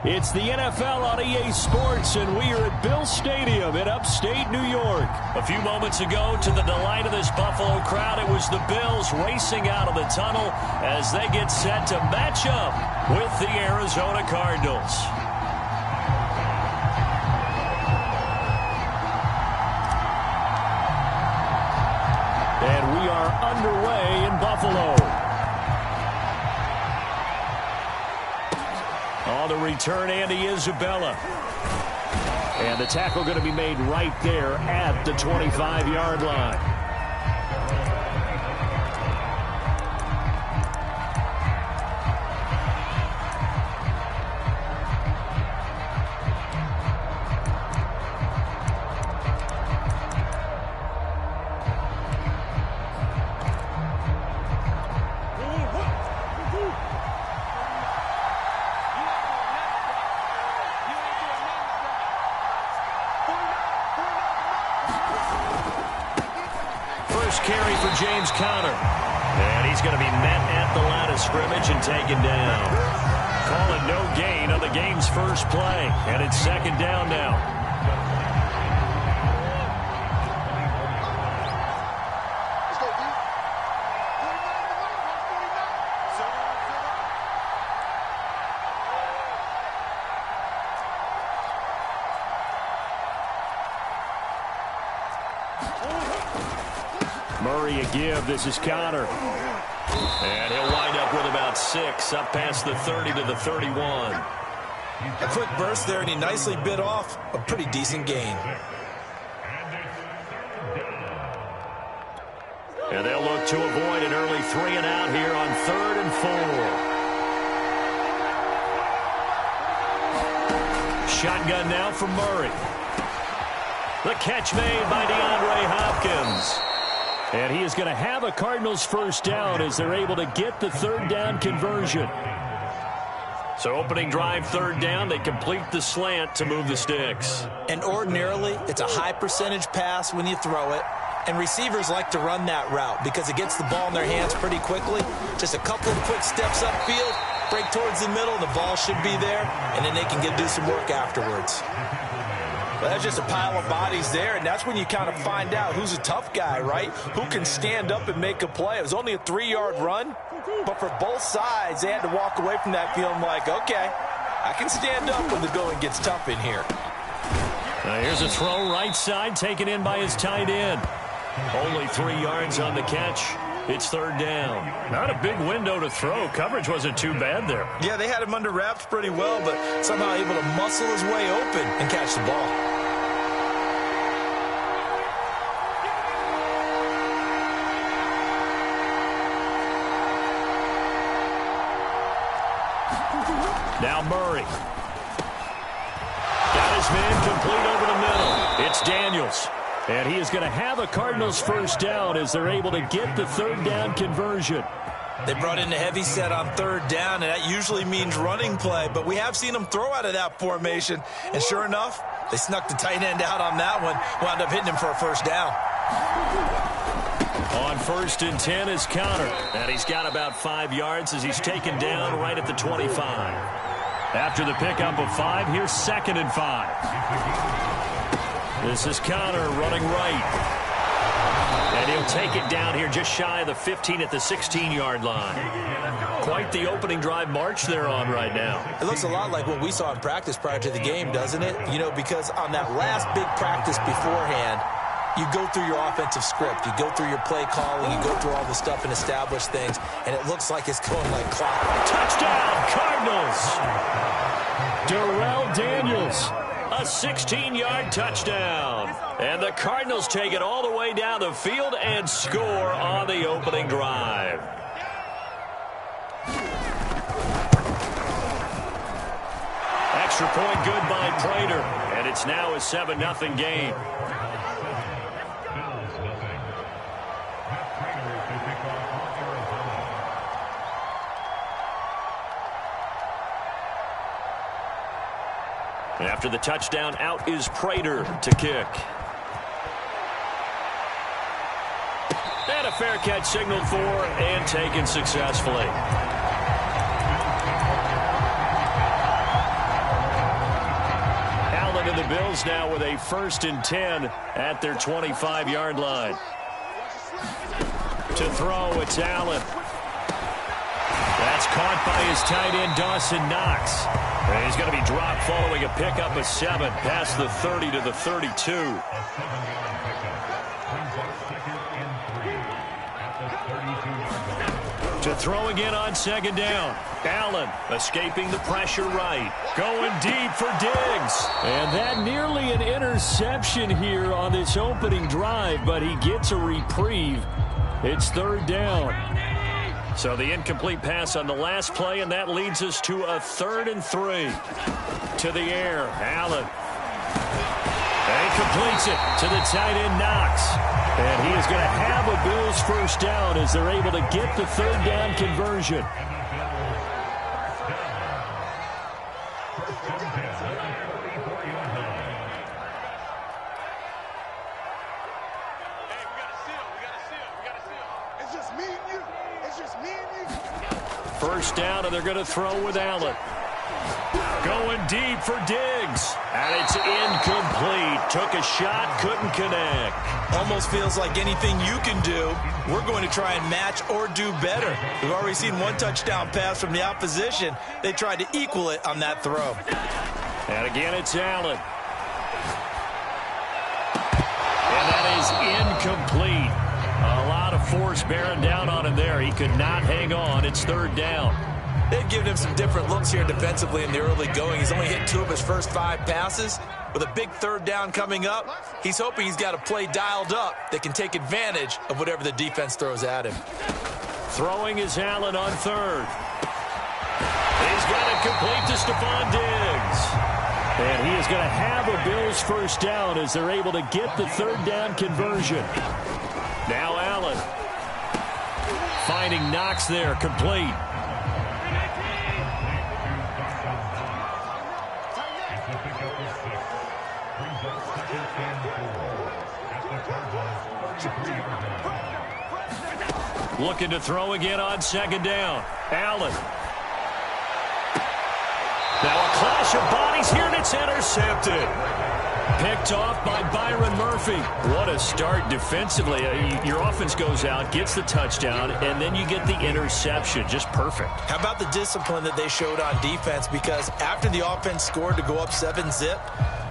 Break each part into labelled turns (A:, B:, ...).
A: It's the NFL on EA Sports, and we are at Bill Stadium in upstate New York. A few moments ago, to the delight of this Buffalo crowd, it was the Bills racing out of the tunnel as they get set to match up with the Arizona Cardinals. And we are underway in Buffalo. On the return, Andy Isabella. And the tackle going to be made right there at the 25-yard line. Carry for James Conner. And he's going to be met at the line of scrimmage and taken down. Call it no gain on the game's first play. And it's second down now. Murray a give. This is Conner. And he'll wind up with about 6, up past the 30 to the 31.
B: A quick burst there, and he nicely bit off a pretty decent gain.
A: And they'll look to avoid an early 3 and out here on 3rd and 4. Shotgun now for Murray. The catch made by DeAndre Hopkins. And he is going to have a Cardinals first down as they're able to get the 3rd down conversion. So opening drive, 3rd down, they complete the slant to move the sticks.
B: And ordinarily, it's a high percentage pass when you throw it. And receivers like to run that route because it gets the ball in their hands pretty quickly. Just a couple of quick steps upfield, break towards the middle, the ball should be there, and then they can do some work afterwards. Well, that's just a pile of bodies there, and that's when you kind of find out who's a tough guy, right? Who can stand up and make a play. It was only a 3-yard run, but for both sides, they had to walk away from that feeling like, okay, I can stand up when the going gets tough in here.
A: Here's a throw right side, taken in by his tight end. Only 3 yards on the catch. It's 3rd down. Not a big window to throw. Coverage wasn't too bad there.
B: Yeah, they had him under wraps pretty well, but somehow able to muscle his way open and catch the ball.
A: Now Murray. Got his man complete over the middle. It's Daniels. And he is going to have a Cardinals first down as they're able to get the 3rd down conversion.
B: They brought in the heavy set on 3rd down, and that usually means running play. But we have seen them throw out of that formation. And sure enough, they snuck the tight end out on that one. Wound up hitting him for a first down.
A: On 1st and 10 is Conner. And he's got about 5 yards as he's taken down right at the 25. After the pickup of 5, here's 2nd and 5. This is Conner running right. And he'll take it down here just shy of the 15 at the 16-yard line. Quite the opening drive march they're on right now.
B: It looks a lot like what we saw in practice prior to the game, doesn't it? You know, because on that last big practice beforehand, you go through your offensive script. You go through your play calling. You go through all the stuff and establish things. And it looks like it's going like clockwork.
A: Touchdown, Cardinals! Darrell Daniels. A 16-yard touchdown. And the Cardinals take it all the way down the field and score on the opening drive. Extra point good by Prater. And it's now a 7-0 game. After the touchdown, out is Prater to kick. And a fair catch signaled for and taken successfully. Bills now with a 1st and 10 at their 25-yard line. To throw, it's Allen. That's caught by his tight end, Dawson Knox. And he's going to be dropped following a pickup of 7 past the 30 to the 32. To throw again on 2nd down. Allen escaping the pressure right. Going deep for Diggs. And that nearly an interception here on this opening drive, but he gets a reprieve. It's 3rd down. So the incomplete pass on the last play, and that leads us to a 3rd and 3. To the air, Allen. And he completes it to the tight end, Knox. And he is going to have a Bills 1st down as they're able to get the 3rd down conversion. First down, and they're going to throw with Allen. Going deep for Diggs. And it's incomplete. Took a shot, couldn't connect.
B: Almost feels like anything you can do, we're going to try and match or do better. We've already seen one touchdown pass from the opposition. They tried to equal it on that throw.
A: And again, it's Allen. And that is incomplete. A lot of force bearing down on him there. He could not hang on. It's 3rd down.
B: They've given him some different looks here defensively in the early going. He's only hit 2 of his first 5 passes. With a big 3rd down coming up, he's hoping he's got a play dialed up that can take advantage of whatever the defense throws at him.
A: Throwing is Allen on 3rd. He's got it complete to Stephon Diggs. And he is going to have a Bills 1st down as they're able to get the 3rd down conversion. Now Allen. Finding Knox there, complete. Looking to throw again on 2nd down. Allen. Now a clash of bodies here, and it's intercepted. Picked off by Byron Murphy. What a start defensively. Your offense goes out, gets the touchdown, and then you get the interception. Just perfect. How
B: about the discipline that they showed on defense? Because after the offense scored to go up 7-zip,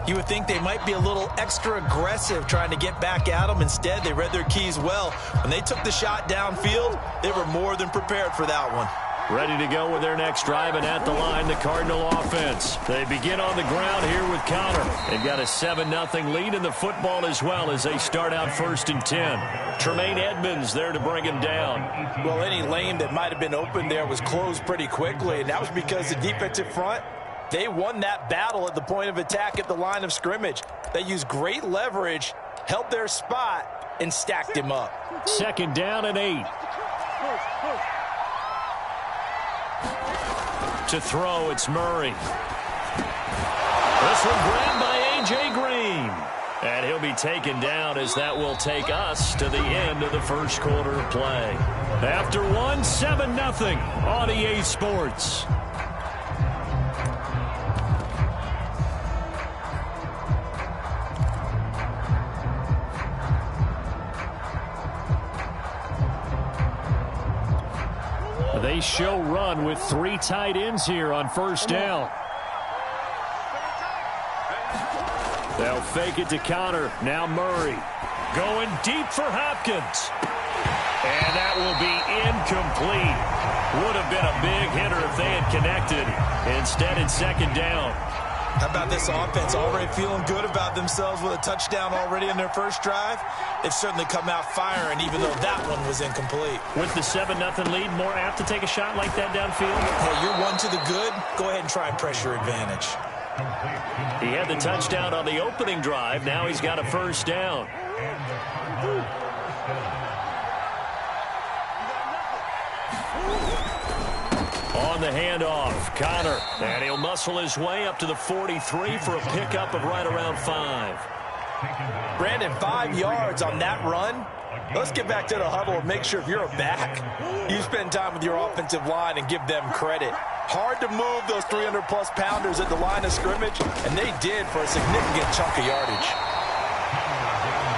B: you would think they might be a little extra aggressive trying to get back at them. Instead, they read their keys well. When they took the shot downfield, they were more than prepared for that one.
A: Ready to go with their next drive, and at the line, the Cardinal offense. They begin on the ground here with Connor. They've got a 7-0 lead in the football as well as they start out 1st and 10. Tremaine Edmonds there to bring him down.
B: Well, any lane that might have been open there was closed pretty quickly, and that was because the defensive front, they won that battle at the point of attack at the line of scrimmage. They used great leverage, held their spot, and stacked him up.
A: 2nd down and 8. To throw, it's Murray. This one grabbed by A.J. Green. And he'll be taken down as that will take us to the end of the 1st quarter of play. After 7-0 on EA Sports. They show run with 3 tight ends here on 1st down. They'll fake it to Connor. Now Murray going deep for Hopkins. And that will be incomplete. Would have been a big hitter if they had connected. Instead, it's 2nd down.
B: How about this offense already feeling good about themselves with a touchdown already in their first drive? They've certainly come out firing, even though that one was incomplete.
A: With the 7-0 lead, more apt to take a shot like that downfield?
B: Hey, you're one to the good. Go ahead and try pressure advantage.
A: He had the touchdown on the opening drive. Now he's got a 1st down. On the handoff, Connor. And he'll muscle his way up to the 43 for a pickup of right around 5.
B: Brandon, 5 yards on that run. Let's get back to the huddle and make sure if you're a back, you spend time with your offensive line and give them credit. Hard to move those 300-plus pounders at the line of scrimmage, and they did for a significant chunk of yardage.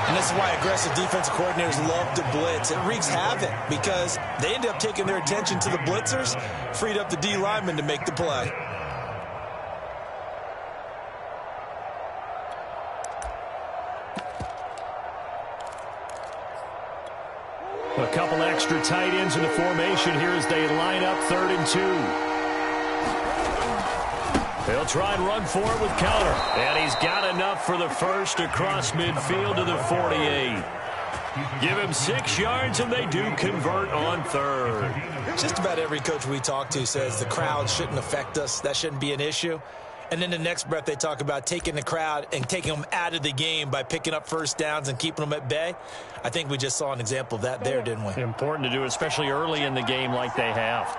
B: And this is why aggressive defensive coordinators love to blitz. It wreaks havoc because they end up taking their attention to the blitzers, freed up the D lineman to make the play.
A: A couple extra tight ends in the formation here as they line up 3rd and 2. They'll try and run for it with counter. And he's got enough for the first across midfield to the 48. Give him 6 yards, and they do convert on 3rd.
B: Just about every coach we talk to says the crowd shouldn't affect us. That shouldn't be an issue. And then the next breath they talk about taking the crowd and taking them out of the game by picking up first downs and keeping them at bay. I think we just saw an example of that there, didn't we?
A: Important to do, especially early in the game like they have.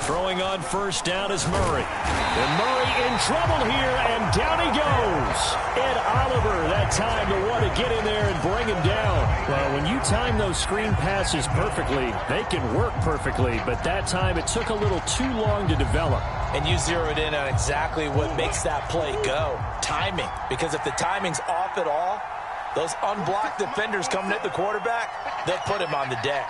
A: Throwing on first down is Murray. And Murray in trouble here, and down he goes. Ed Oliver, that time the one to get in there and bring him down. Well, when you time those screen passes perfectly, they can work perfectly, but that time it took a little too long to develop.
B: And you zeroed in on exactly what makes that play go. Timing. Because if the timing's off at all, those unblocked defenders coming at the quarterback, they'll put him on the deck.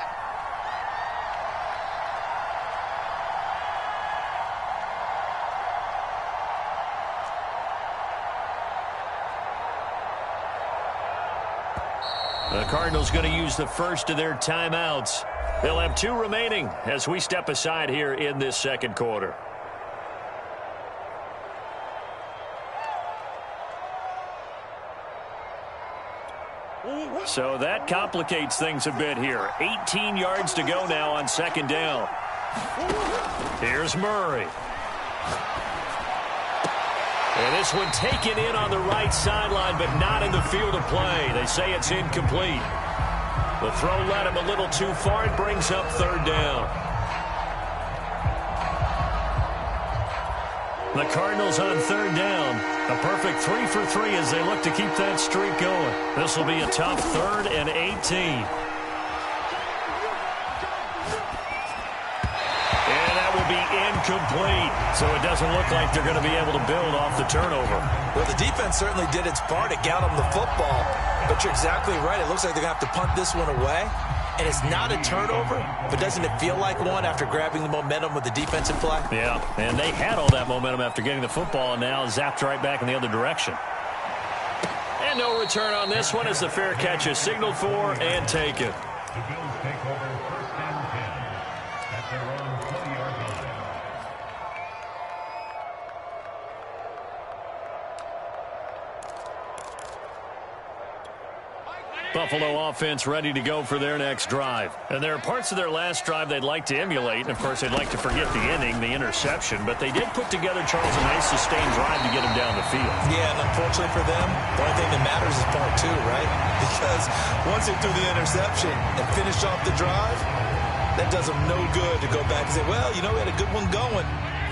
A: The Cardinals going to use the first of their timeouts. They'll have 2 remaining as we step aside here in this second quarter. So that complicates things a bit here. 18 yards to go now on 2nd down. Here's Murray. And this one taken in on the right sideline, but not in the field of play. They say it's incomplete. The throw led him a little too far. It brings up 3rd down. The Cardinals on 3rd down. A perfect 3 for 3 as they look to keep that streak going. This will be a tough 3rd and 18. Incomplete, so it doesn't look like they're going to be able to build off the turnover.
B: Well, the defense certainly did its part to get them the football, but you're exactly right. It looks like they're going to have to punt this one away, and it's not a turnover, but doesn't it feel like one after grabbing the momentum with the defensive play?
A: Yeah, and they had all that momentum after getting the football, and now zapped right back in the other direction. And no return on this one as the fair catch is signaled for and taken. Buffalo offense ready to go for their next drive. And there are parts of their last drive they'd like to emulate. And, of course, they'd like to forget the inning, the interception. But they did put together, Charles, a nice sustained drive to get him down the field.
B: Yeah, and unfortunately for them, the only thing that matters is part 2, right? Because once they threw the interception and finished off the drive, that does them no good to go back and say, well, you know, we had a good one going.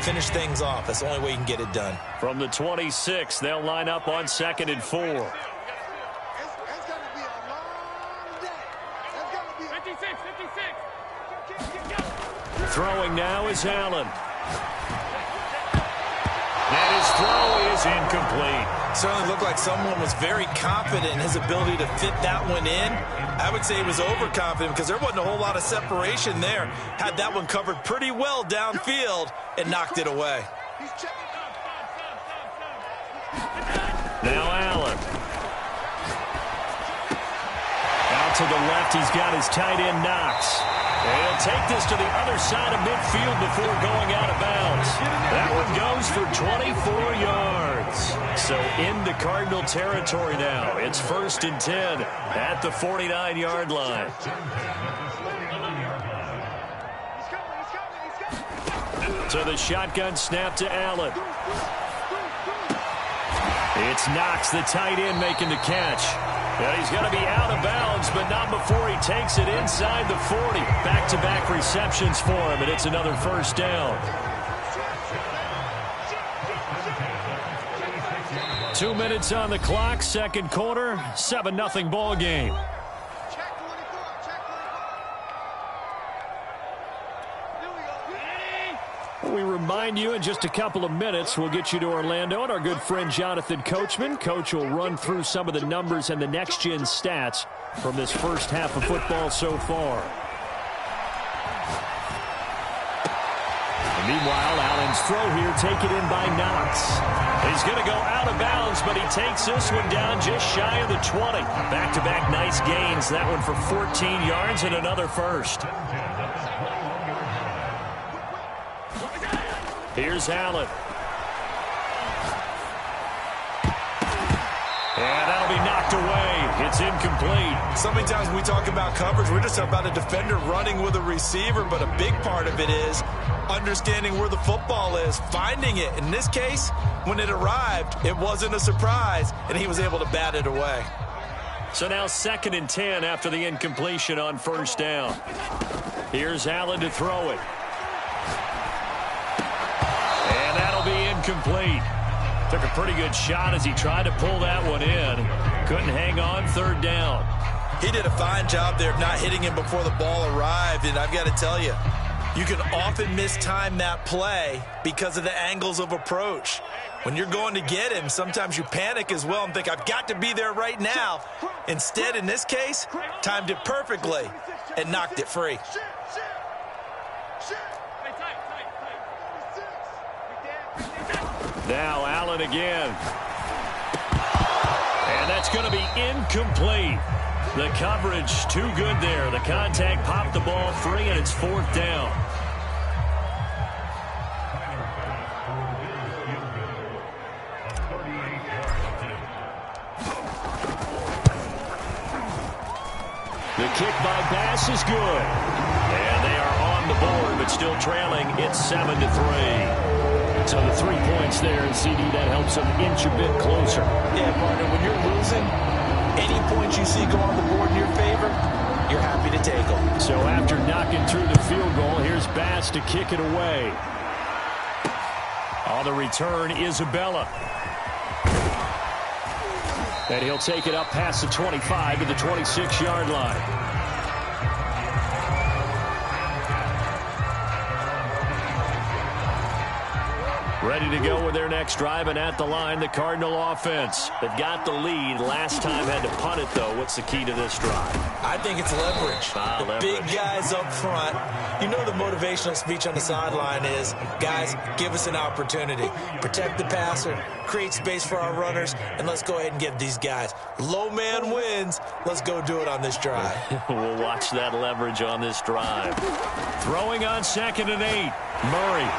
B: Finish things off. That's the only way you can get it done.
A: From the 26, they'll line up on 2nd and 4. Throwing now is Allen. And his throw is incomplete.
B: Certainly looked like someone was very confident in his ability to fit that one in. I would say he was overconfident because there wasn't a whole lot of separation there. Had that one covered pretty well downfield and knocked it away.
A: Now Allen. Out to the left, he's got his tight end Knox. And he'll take this to the other side of midfield before going out of bounds. That one goes for 24 yards. So into Cardinal territory now. It's 1st and 10 at the 49-yard line. So the shotgun snap to Allen. It's Knox, the tight end, making the catch. And he's going to be out of bounds, but not before he takes it inside the 40. Back-to-back receptions for him, and it's another 1st down. 2 minutes on the clock, 2nd quarter, 7-0 ball game. remind you in just a couple of minutes, we'll get you to Orlando and our good friend Jonathan Coachman. Coach will run through some of the numbers and the next-gen stats from this first half of football so far. And meanwhile, Allen's throw here taken in by Knox. He's going to go out of bounds, but he takes this one down just shy of the 20. Back-to-back nice gains. That one for 14 yards and another first. Here's Allen. And that'll be knocked away. It's incomplete.
B: So many times when we talk about coverage, we're just about a defender running with a receiver, but a big part of it is understanding where the football is, finding it. In this case, when it arrived, it wasn't a surprise, and he was able to bat it away.
A: So now 2nd and 10 after the incompletion on first down. Here's Allen to throw it. And that'll be incomplete. Took a pretty good shot as he tried to pull that one in. Couldn't hang on 3rd down.
B: He did a fine job there of not hitting him before the ball arrived, and I've got to tell you, you can often mistime that play because of the angles of approach. When you're going to get him, sometimes you panic as well and think, I've got to be there right now. Instead, in this case, timed it perfectly and knocked it free.
A: Now Allen again. And that's going to be incomplete. The coverage too good there. The contact popped the ball free, and it's 4th down. The kick by Bass is good. And they are on the board, but still trailing. It's 7-3. So the 3 points there, and CD, that helps them inch a bit closer.
B: Yeah, partner, when you're losing, any points you see go on the board in your favor, you're happy to take them.
A: So after knocking through the field goal, here's Bass to kick it away. On the return, Isabella. And he'll take it up past the 25 to the 26-yard line. Ready to go with their next drive, and at the line, the Cardinal offense. They've got the lead. Last time had to punt it, though. What's the key to this drive?
B: I think it's leverage. The big guys up front. You know the motivational speech on the sideline is, guys, give us an opportunity. Protect the passer, create space for our runners, and let's go ahead and give these guys. Low man wins. Let's go do it on this drive.
A: We'll watch that leverage on this drive. Throwing on 2nd and 8. Murray.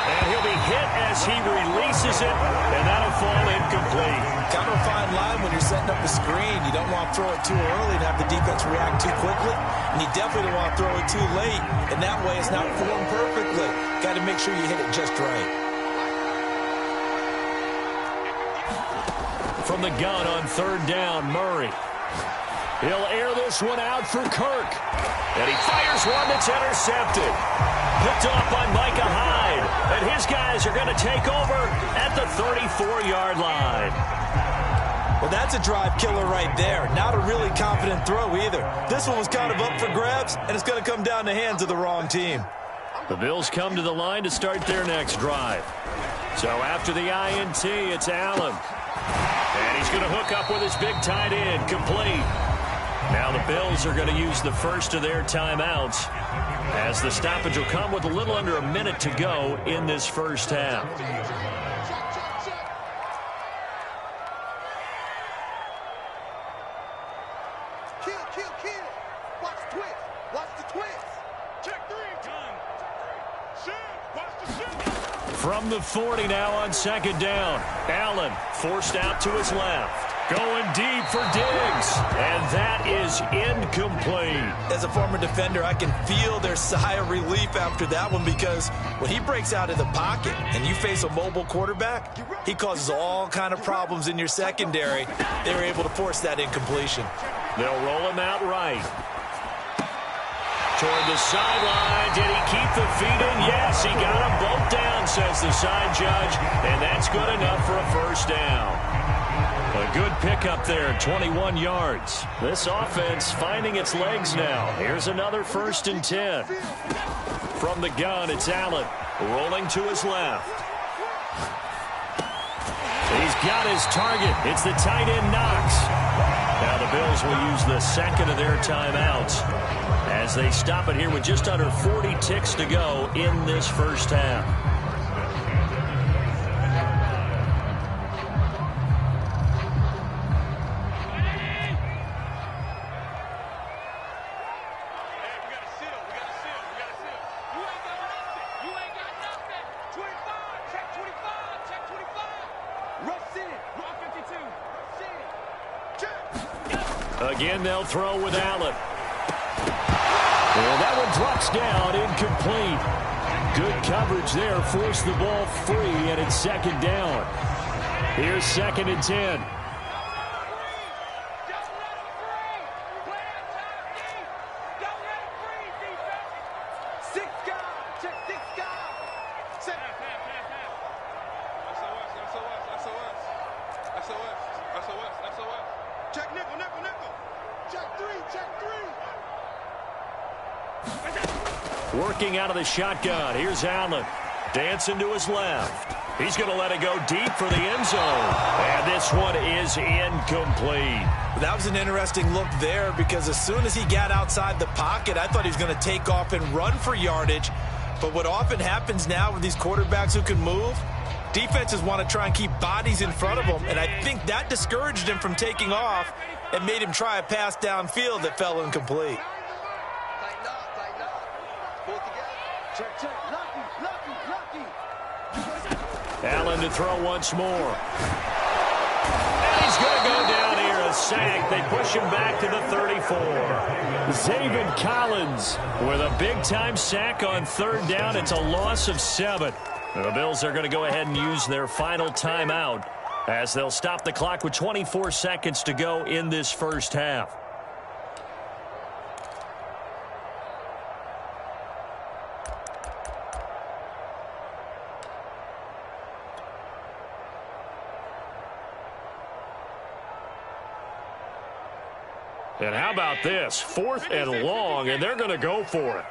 A: And he'll be hit as he releases it, and that'll fall incomplete.
B: Kind of a fine line when you're setting up a screen. You don't want to throw it too early and have the defense react too quickly, and you definitely don't want to throw it too late, and that way it's not formed perfectly. Got to make sure you hit it just right.
A: From the gun on 3rd down, Murray. He'll air this one out for Kirk. And he fires one that's intercepted. Picked off by Micah Hyde. And his guys are going to take over at the 34-yard line.
B: Well, that's a drive killer right there. Not a really confident throw either. This one was kind of up for grabs, and it's going to come down the hands of the wrong team.
A: The Bills come to the line to start their next drive. So after the INT, it's Allen. And he's going to hook up with his big tight end, complete. Now the Bills are going to use the first of their timeouts, as the stoppage will come with a little under a minute to go in this first half.
C: Kill. Watch the twist. Watch the twist. Check 3. Gun. Shoot. Watch the shoot.
A: From the 40 now on 2nd down. Allen forced out to his left. Going deep for Diggs. And that is incomplete.
B: As a former defender, I can feel their sigh of relief after that one, because when he breaks out of the pocket and you face a mobile quarterback, he causes all kind of problems in your secondary. They were able to force that incompletion.
A: They'll roll him out right. Toward the sideline. Did he keep the feet in? Yes, he got them both down, says the side judge. And that's good enough for a first down. A good pickup there, 21 yards. This offense finding its legs now. Here's another 1st and 10. From the gun, it's Allen. Rolling to his left. He's got his target. It's the tight end Knox. Now the Bills will use the second of their timeouts as they stop it here with just under 40 ticks to go in this first half. Again, they'll throw with Allen. And that one drops down, incomplete. Good coverage there, forced the ball free, and it's second down. Here's 2nd and 10. Working out of the shotgun. Here's Allen. Dancing to his left. He's going to let it go deep for the end zone. And this one is incomplete.
B: That was an interesting look there because as soon as he got outside the pocket, I thought he was going to take off and run for yardage. But what often happens now with these quarterbacks who can move, defenses want to try and keep bodies in front of them. And I think that discouraged him from taking off and made him try a pass downfield that fell incomplete.
A: Allen to throw once more. And he's going to go down here, a sack. They push him back to the 34. Zaven Collins with a big-time sack on 3rd down. It's a loss of 7. The Bills are going to go ahead and use their final timeout as they'll stop the clock with 24 seconds to go in this first half. And how about this? 4th and long, and they're going to go for it.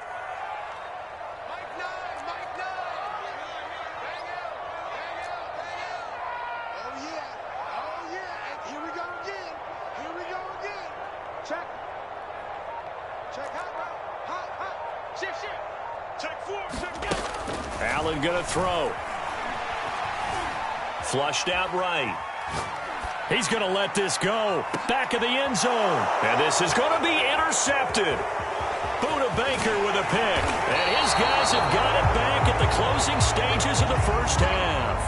A: Allen going to throw. Flushed out right. He's going to let this go. Back of the end zone. And this is going to be intercepted. Buda Baker with a pick. And his guys have got it back at the closing stages of the first half.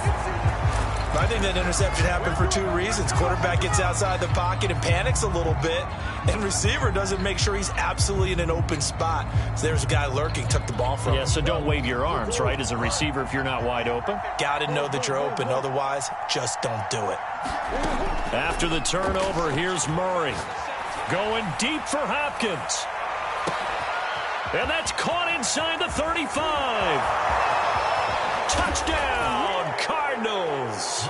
B: I think that interception happened for 2 reasons. Quarterback gets outside the pocket and panics a little bit. And receiver doesn't make sure he's absolutely in an open spot. So there's a guy lurking, took the ball from him.
A: Yeah, so don't wave your arms, right, as a receiver if you're not wide open.
B: Got to know that you're open. Otherwise, just don't do it.
A: After the turnover, here's Murray. Going deep for Hopkins. And that's caught inside the 35. Touchdown, Cardinals.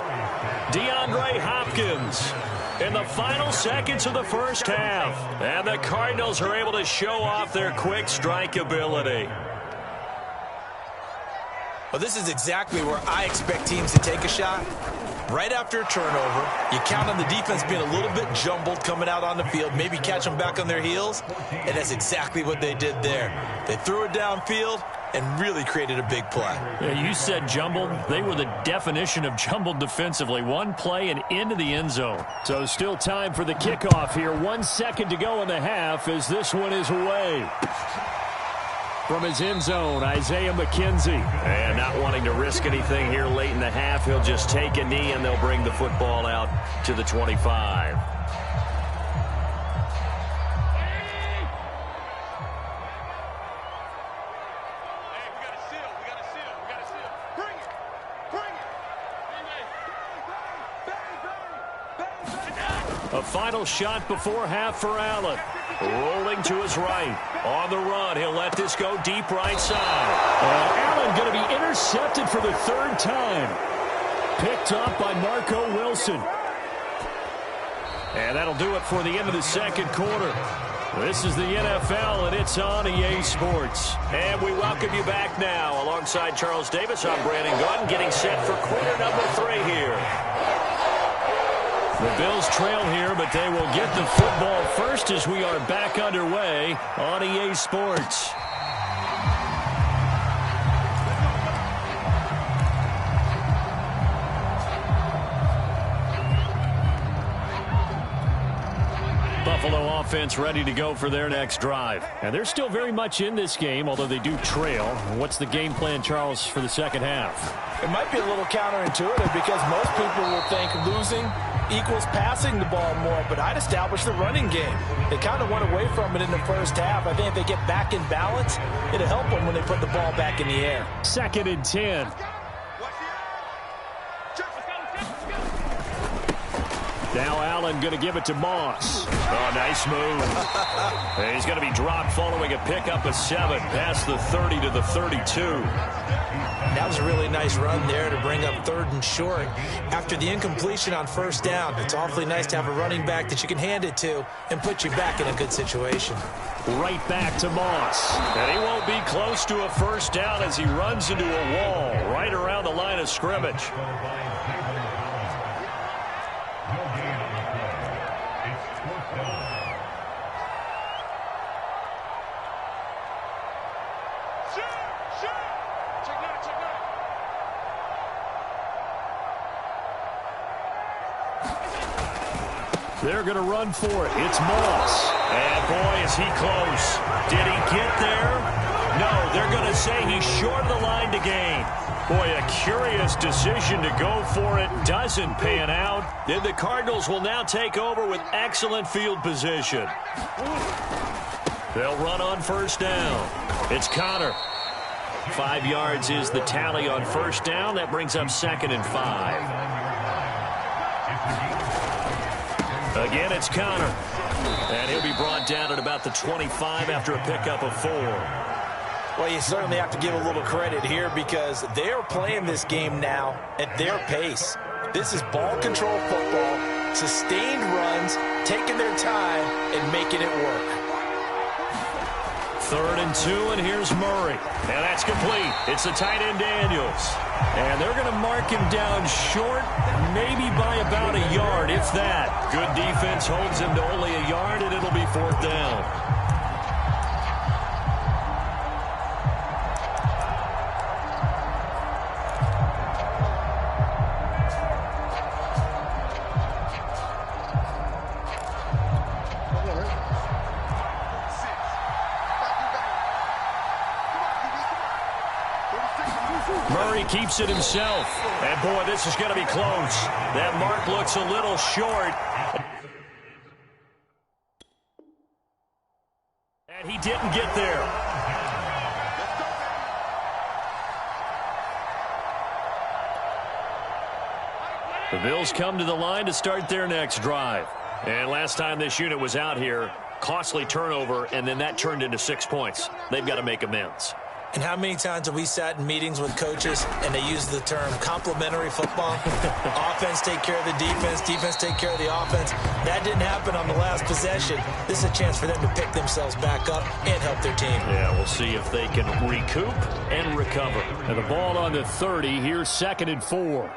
A: DeAndre Hopkins in the final seconds of the first half. And the Cardinals are able to show off their quick strike ability.
B: Well, this is exactly where I expect teams to take a shot. Right after a turnover, you count on the defense being a little bit jumbled coming out on the field, maybe catch them back on their heels, and that's exactly what they did there. They threw it downfield and really created a big play.
A: Yeah, you said jumbled. They were the definition of jumbled defensively. One play and into the end zone. So still time for the kickoff here. 1 second to go in the half as this one is away. From his end zone, Isaiah McKenzie. And not wanting to risk anything here late in the half, he'll just take a knee and they'll bring the football out to the 25. A final shot before half for Allen. Rolling to his right. On the run, he'll let this go deep right side. Allen going to be intercepted for the 3rd time. Picked up by Marco Wilson. And that'll do it for the end of the second quarter. This is the NFL, and it's on EA Sports.
D: And we welcome you back now. Alongside Charles Davis, I'm Brandon Gordon, getting set for quarter number 3 here.
A: The Bills trail here, but they will get the football first as we are back underway on EA Sports. Buffalo offense ready to go for their next drive. And they're still very much in this game, although they do trail. What's the game plan, Charles, for the second half?
E: It might be a little counterintuitive because most people will think losing equals passing the ball more, but I'd establish the running game. They kind of went away from it in the first half. I think if they get back in balance, it'll help them when they put the ball back in the air.
A: 2nd and 10. Now Allen going to give it to Moss. Oh, nice move. He's going to be dropped following a pickup of 7 past the 30 to the 32.
B: That was a really nice run there to bring up 3rd and short. After the incompletion on 1st down, it's awfully nice to have a running back that you can hand it to and put you back in a good situation.
A: Right back to Moss. And he won't be close to a 1st down as he runs into a wall right around the line of scrimmage. They're going to run for it. It's Moss. And, boy, is he close. Did he get there? No, they're going to say he's short of the line to gain. Boy, a curious decision to go for it. Doesn't pan out. Then the Cardinals will now take over with excellent field position. They'll run on 1st down. It's Connor. 5 yards is the tally on 1st down. That brings up 2nd and 5. Again, it's Connor. And he'll be brought down at about the 25 after a pickup of 4.
E: Well, you certainly have to give a little credit here because they're playing this game now at their pace. This is ball control football, sustained runs, taking their time and making it work.
A: 3rd and 2, and here's Murray. And that's complete. It's the tight end Daniels. And they're going to mark him down short, maybe by about a yard, if that. Good defense holds him to only a yard, and it'll be 4th down. Murray keeps it himself. And, boy, this is going to be close. That mark looks a little short. And he didn't get there. The Bills come to the line to start their next drive. And last time this unit was out here, costly turnover, and then that turned into 6 points. They've got to make amends.
B: And how many times have we sat in meetings with coaches and they use the term complementary football? Offense take care of the defense, defense take care of the offense. That didn't happen on the last possession. This is a chance for them to pick themselves back up and help their team.
A: Yeah, we'll see if they can recoup and recover. And the ball on the 30. Here's 2nd and 4.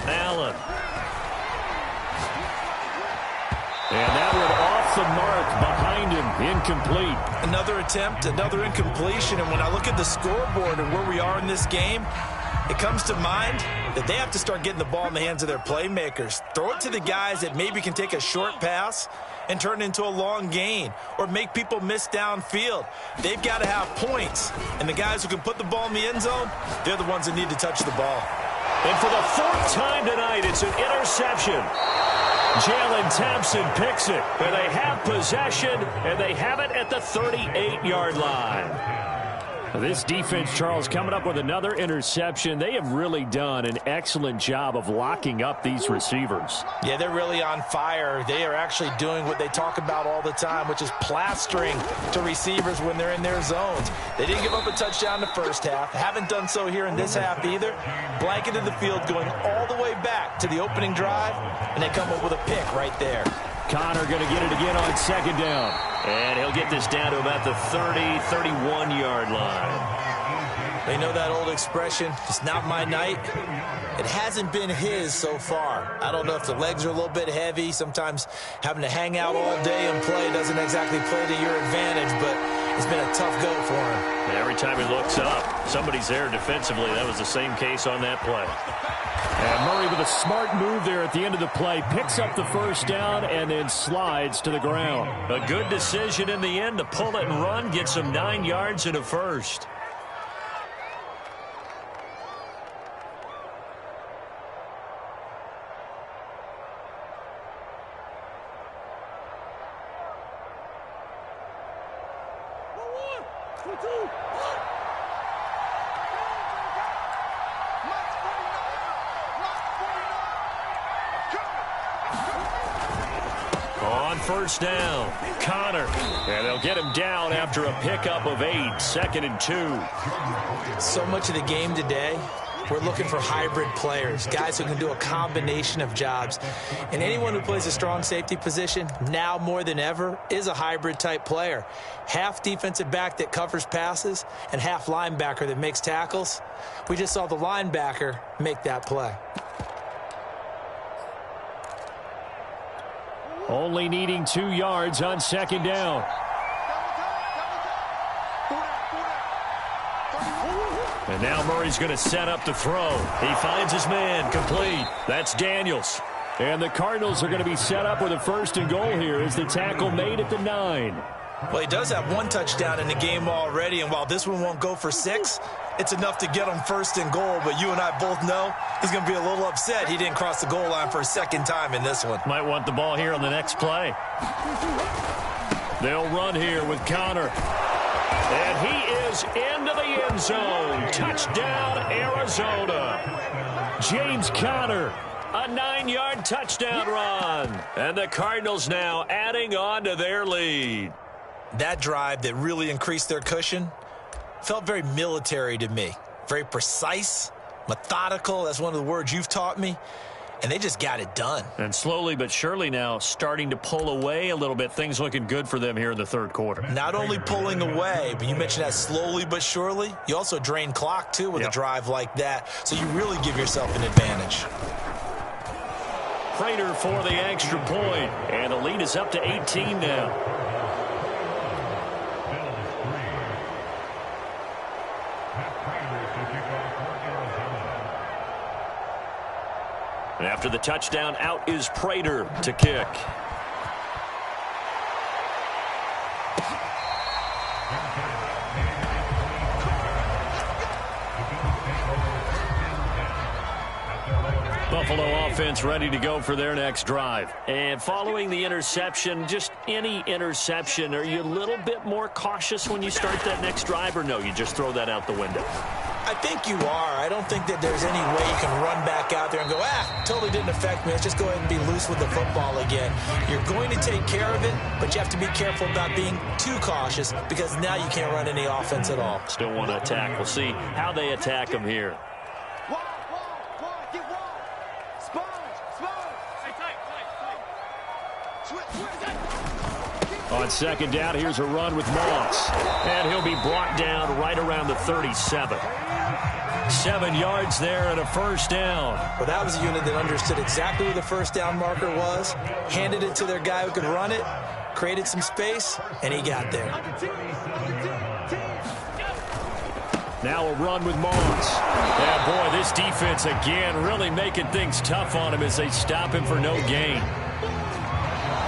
A: Allen. And that one off the mark behind him. Incomplete.
E: Another attempt, another incompletion. And when I look at the scoreboard and where we are in this game, it comes to mind that they have to start getting the ball in the hands of their playmakers. Throw it to the guys that maybe can take a short pass and turn it into a long gain or make people miss downfield. They've got to have points. And the guys who can put the ball in the end zone, they're the ones that need to touch the ball.
A: And for the 4th time tonight, it's an interception. Jalen Thompson picks it, where they have possession, and they have it at the 38-yard line. This defense, Charles, coming up with another interception. They have really done an excellent job of locking up these receivers.
E: Yeah, they're really on fire. They are actually doing what they talk about all the time, which is plastering to receivers when they're in their zones. They didn't give up a touchdown the first half. Haven't done so here in this half either. Blanketed the field going all the way back to the opening drive, and they come up with a pick right there.
A: Connor going to get it again on second down.
D: And he'll get this down to about the 30, 31-yard line.
B: They know that old expression, it's not my night. It hasn't been his so far. I don't know if the legs are a little bit heavy. Sometimes having to hang out all day and play doesn't exactly play to your advantage, but it's been a tough go for him.
D: And every time he looks up, somebody's there defensively. That was the same case on that play.
A: And Murray with a smart move there at the end of the play. Picks up the first down and then slides to the ground.
D: A good decision in the end to pull it and run. Gets him 9 yards and a first.
A: On first down, Connor. And they'll get him down after a pickup of 8, 2nd and 2.
B: So much of the game today, we're looking for hybrid players, guys who can do a combination of jobs. And anyone who plays a strong safety position, now more than ever, is a hybrid-type player. Half defensive back that covers passes and half linebacker that makes tackles. We just saw the linebacker make that play.
A: Only needing 2 yards on second down. And now Murray's going to set up the throw. He finds his man, complete. That's Daniels. And the Cardinals are going to be set up with a 1st and goal here as the tackle made at the 9.
B: Well, he does have 1 touchdown in the game already, and while this one won't go for 6, it's enough to get him 1st and goal. But you and I both know he's going to be a little upset he didn't cross the goal line for a 2nd time in this one.
A: Might want the ball here on the next play. They'll run here with Connor. And he is into the end zone. Touchdown, Arizona. James Conner, a 9-yard touchdown run. And the Cardinals now adding on to their lead.
B: That drive that really increased their cushion felt very military to me. Very precise, methodical. That's one of the words you've taught me. And they just got it done.
A: And slowly but surely now starting to pull away a little bit. Things looking good for them here in the 3rd quarter.
B: Not only pulling away, but you mentioned that slowly but surely. You also drain clock, too, with a drive like that. So you really give yourself an advantage.
A: Prater for the extra point. And the lead is up to 18 now. And after the touchdown, out is Prater to kick. Buffalo offense ready to go for their next drive.
D: And following the interception, just any interception, are you a little bit more cautious when you start that next drive, or no, you just throw that out the window?
B: I think you are. I don't think that there's any way you can run back out there and go, totally didn't affect me. Let's just go ahead and be loose with the football again. You're going to take care of it, but you have to be careful about being too cautious because now you can't run any offense at all.
D: Still want to attack. We'll see how they attack them here.
A: On second down, here's a run with Moss. And he'll be brought down right around the 37. 7 yards there and a 1st down.
B: Well, that was a unit that understood exactly where the 1st down marker was, handed it to their guy who could run it, created some space, and he got there.
A: Now a run with Moss. And boy, this defense again really making things tough on him as they stop him for no gain.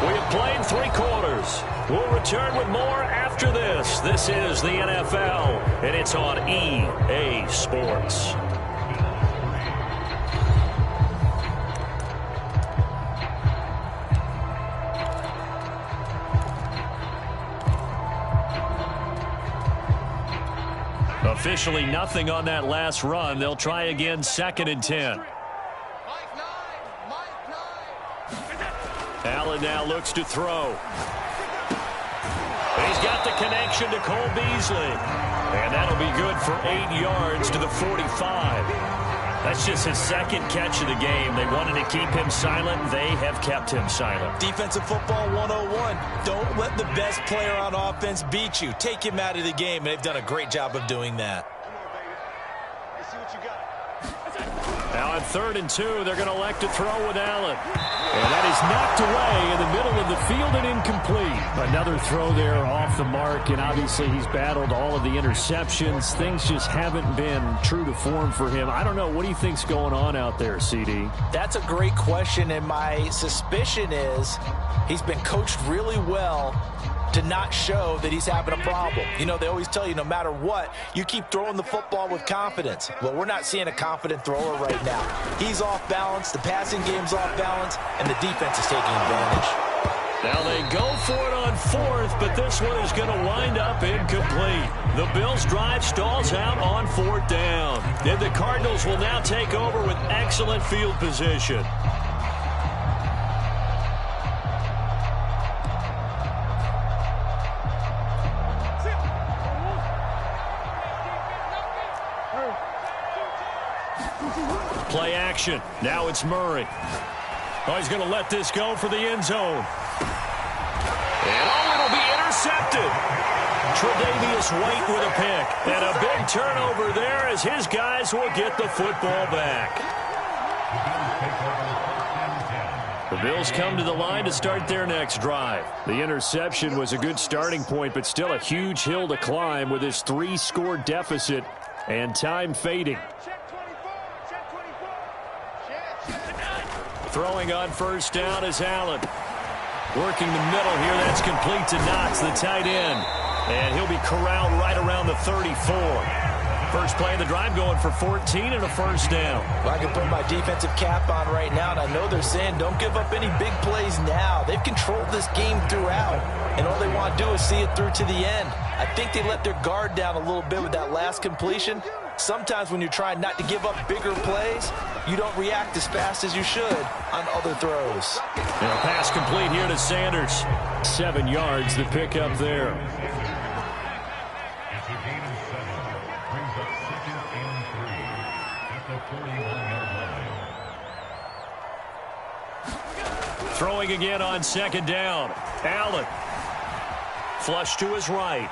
A: We have played 3 quarters. We'll return with more after this. This is the NFL, and it's on EA Sports. Officially nothing on that last run. They'll try again 2nd and 10. Allen now looks to throw. He's got the connection to Cole Beasley. And that'll be good for 8 yards to the 45. That's just his second catch of the game. They wanted to keep him silent. They have kept him silent.
B: Defensive football 101. Don't let the best player on offense beat you. Take him out of the game, and they've done a great job of doing that.
A: Now on 3rd and 2, they're going to elect to throw with Allen. And that is knocked away in the middle of the field and incomplete. Another throw there off the mark, and obviously he's battled all of the interceptions. Things just haven't been true to form for him. I don't know. What do you think's going on out there, CD?
B: That's a great question, and my suspicion is he's been coached really well to not show that he's having a problem. You know, they always tell you no matter what, you keep throwing the football with confidence. Well, we're not seeing a confident thrower right now. He's off balance, the passing game's off balance, and the defense is taking advantage.
A: Now they go for it on 4th, but this one is going to wind up incomplete. The Bills' drive stalls out on 4th down. And the Cardinals will now take over with excellent field position. Play action. Now it's Murray. Oh, he's going to let this go for the end zone. And it'll be intercepted. Tre'Davious White with a pick. And a big turnover there as his guys will get the football back. The Bills come to the line to start their next drive. The interception was a good starting point, but still a huge hill to climb with this 3-score deficit and time fading. Throwing on 1st down is Allen. Working the middle here. That's complete to Knox, the tight end. And he'll be corralled right around the 34. First play of the drive going for 14 and a 1st down.
B: Well, I can put my defensive cap on right now, and I know they're saying don't give up any big plays now. They've controlled this game throughout, and all they want to do is see it through to the end. I think they let their guard down a little bit with that last completion. Sometimes when you're trying not to give up bigger plays, you don't react as fast as you should on other throws.
A: And a pass complete here to Sanders. 7 yards to pick up there. Throwing again on 2nd down. Allen. Flush to his right.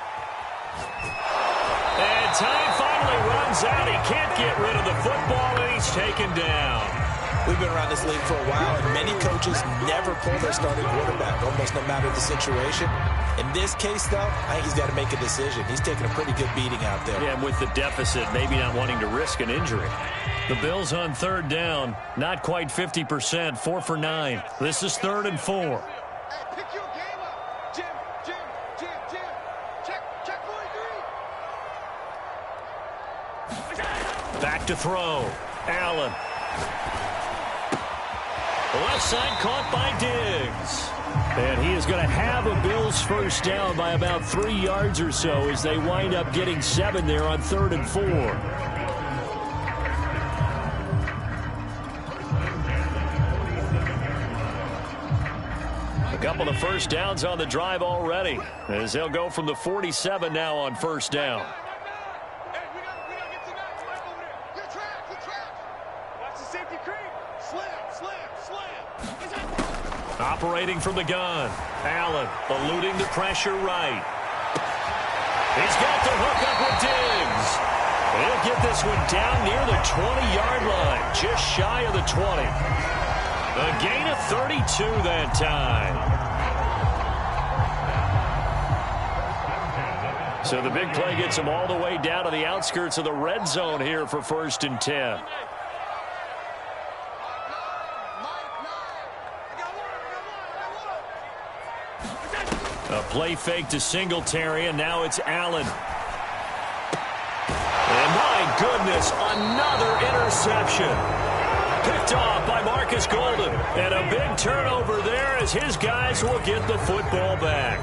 A: And time finally runs out. He can't get rid of the football, and he's taken down.
B: We've been around this league for a while, and many coaches never pull their starting quarterback, almost no matter the situation. In this case, though, I think he's got to make a decision. He's taking a pretty good beating out there.
A: Yeah, and with the deficit, maybe not wanting to risk an injury. The Bills on 3rd down, not quite 50%, 4 for 9. This is 3rd and 4.
C: Hey, pick your game up. Jim. Check 43.
A: Back to throw. Allen. Left side caught by Diggs. And he is going to have a Bills 1st down by about 3 yards or so as they wind up getting 7 there on 3rd and 4. A couple of 1st downs on the drive already as they'll go from the 47 now on 1st down.
C: Hey, we gotta get to Knox back over there. Your track. Watch the safety creep. Slam.
A: Operating from the gun. Allen eluding the pressure right. He's got the hook up with Diggs. He'll get this one down near the 20-yard line, just shy of the 20. A gain of 32 that time. So the big play gets him all the way down to the outskirts of the red zone here for 1st and 10. A play fake to Singletary, and now it's Allen. And my goodness, another interception. Picked off by Marcus Golden. And a big turnover there as his guys will get the football back.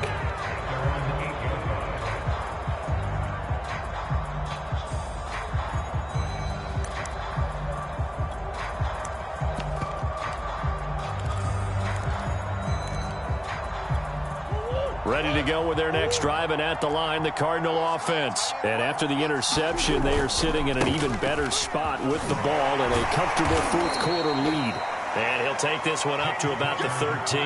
A: Ready to go with their next drive, and at the line, the Cardinal offense. And after the interception, they are sitting in an even better spot with the ball and a comfortable fourth-quarter lead.
D: And he'll take this one up to about the 13.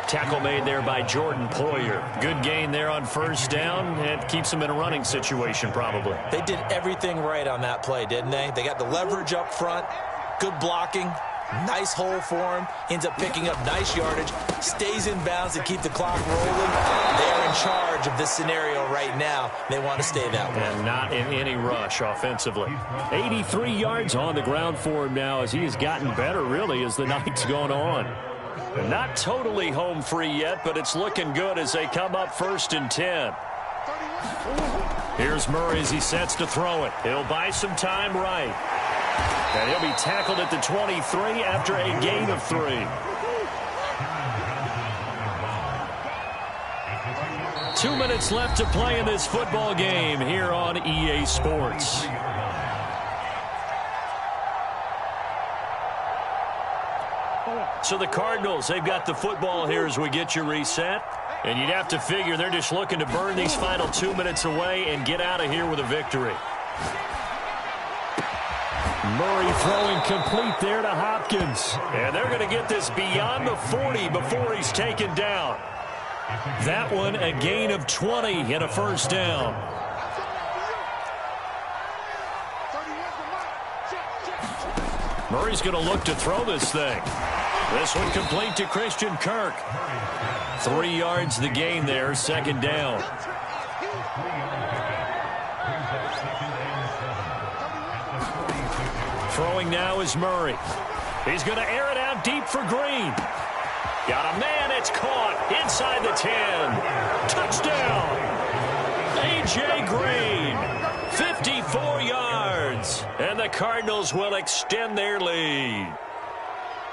D: Tackle made there by Jordan Poyer.
A: Good gain there on first down. It keeps him in a running situation, probably.
B: They did everything right on that play, didn't they? They got the leverage up front, good blocking, nice hole for him, ends up picking up nice yardage, stays in bounds to keep the clock rolling. They are in charge of this scenario right now. They want to stay that way.
A: And not in any rush offensively. 83 yards on the ground for him now as he has gotten better, really, as the night's gone on.
D: Not totally home free yet, but it's looking good as they come up 1st and 10.
A: Here's Murray as he sets to throw it.
D: He'll buy some time right. And he'll be tackled at the 23 after a gain of 3.
A: 2 minutes left to play in this football game here on EA Sports.
D: So the Cardinals, they've got the football here as we get you reset.
A: And you'd have to figure they're just looking to burn these final 2 minutes away and get out of here with a victory. Murray throwing complete there to Hopkins.
D: And they're going to get this beyond the 40 before he's taken down.
A: That one a gain of 20 and a first down. Murray's going to look to throw this thing. This one complete to Christian Kirk. 3 yards the gain there, second down. Throwing now is Murray. He's going to air it out deep for Green.
D: Got a man, it's caught inside the 10. Touchdown! A.J. Green, 54 yards. And the Cardinals will extend their lead.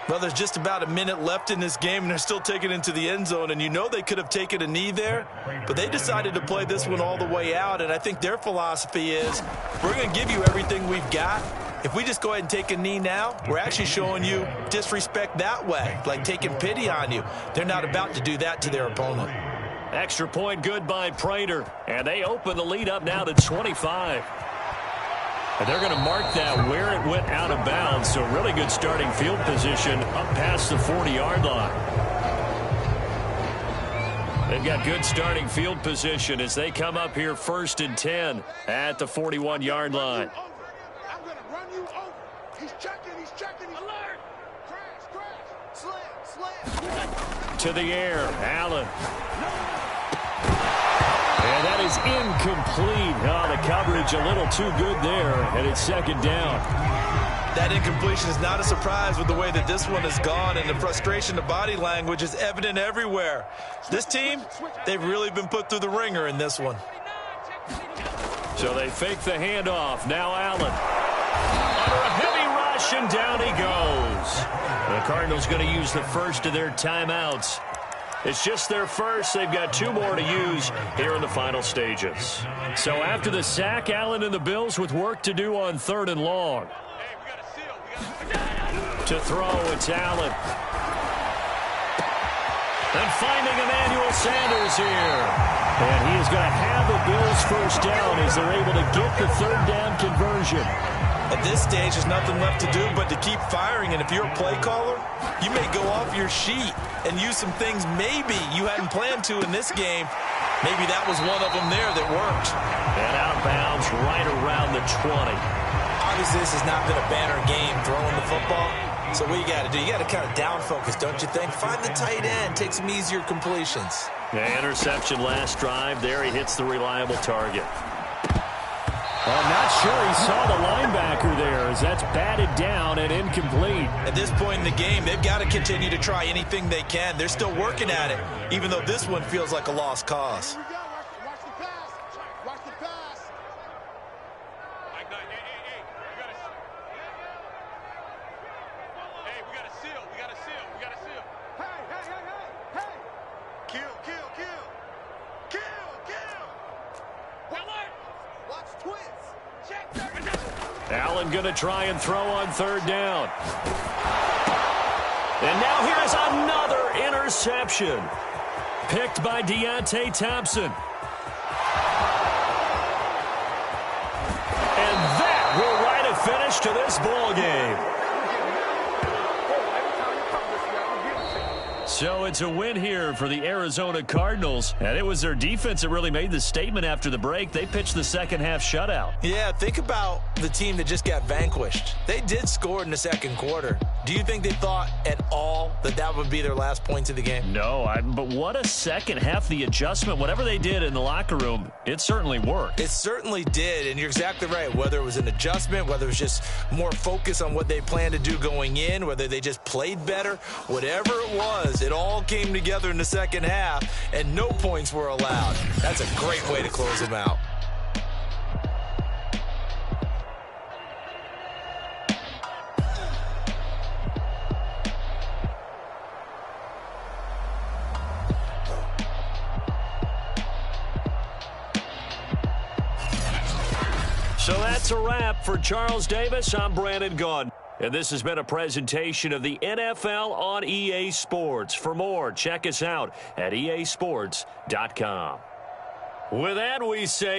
E: Well, there's just about a minute left in this game, and they're still taking it into the end zone. And you know they could have taken a knee there, but they decided to play this one all the way out. And I think their philosophy is, we're going to give you everything we've got. If we just go ahead and take a knee now, we're actually showing you disrespect that way, like taking pity on you. They're not about to do that to their opponent.
A: Extra point good by Prater. And they open the lead up now to 25. And they're going to mark that where it went out of bounds. So really good starting field position up past the 40-yard line. They've got good starting field position as they come up here 1st and 10 at the 41-yard line.
C: I'm going to run you over. He's checking. Alert! Crash. Slam.
A: To the air, Allen. And that is incomplete. Oh, the coverage a little too good there, and it's second down.
E: That incompletion is not a surprise with the way that this one has gone, and the frustration, the body language is evident everywhere. This team, they've really been put through the ringer in this one.
A: So they fake the handoff. Now Allen. Under a heavy rush, and down he goes. The Cardinals going to use the first of their timeouts. It's just their first. They've got 2 more to use here in the final stages. So after the sack, Allen and the Bills with work to do on 3rd and long. To throw, it's Allen. And finding Emmanuel Sanders here. And he is going to have a Bills first down as they're able to get the 3rd down conversion.
E: At this stage, there's nothing left to do but to keep firing. And if you're a play caller, you may go off your sheet and use some things maybe you hadn't planned to in this game. Maybe that was one of them there that worked.
D: And out of bounds right around the 20.
B: Obviously, this has not been a banner game throwing the football. So what you got to do, you got to kind of down focus, don't you think? Find the tight end, take some easier completions.
D: The interception last drive. There he hits the reliable target.
A: I'm not sure he saw the linebacker there as that's batted down and incomplete.
E: At this point in the game, they've got to continue to try anything they can. They're still working at it, even though this one feels like a lost cause.
C: Here we go. Watch the pass. Watch the pass. Hey, we got to seal. Hey. Kill. Watch twist.
A: Allen going to try and throw on 3rd down. And now here's another interception. Picked by Deontay Thompson. And that will write a finish to this ball game. So it's a win here for the Arizona Cardinals. And it was their defense that really made the statement after the break. They pitched the second half shutout.
B: Yeah, think about the team that just got vanquished. They did score in the second quarter. Do you think they thought at all that that would be their last points of the game?
A: No, but what a second half. The adjustment, whatever they did in the locker room, it certainly worked.
B: It certainly did, and you're exactly right. Whether it was an adjustment, whether it was just more focus on what they planned to do going in, whether they just played better, whatever it was, it all came together in the second half, and no points were allowed. That's a great way to close them out.
A: So that's a wrap for Charles Davis. I'm Brandon Gaudin. And this has been a presentation of the NFL on EA Sports. For more, check us out at easports.com. With that, we say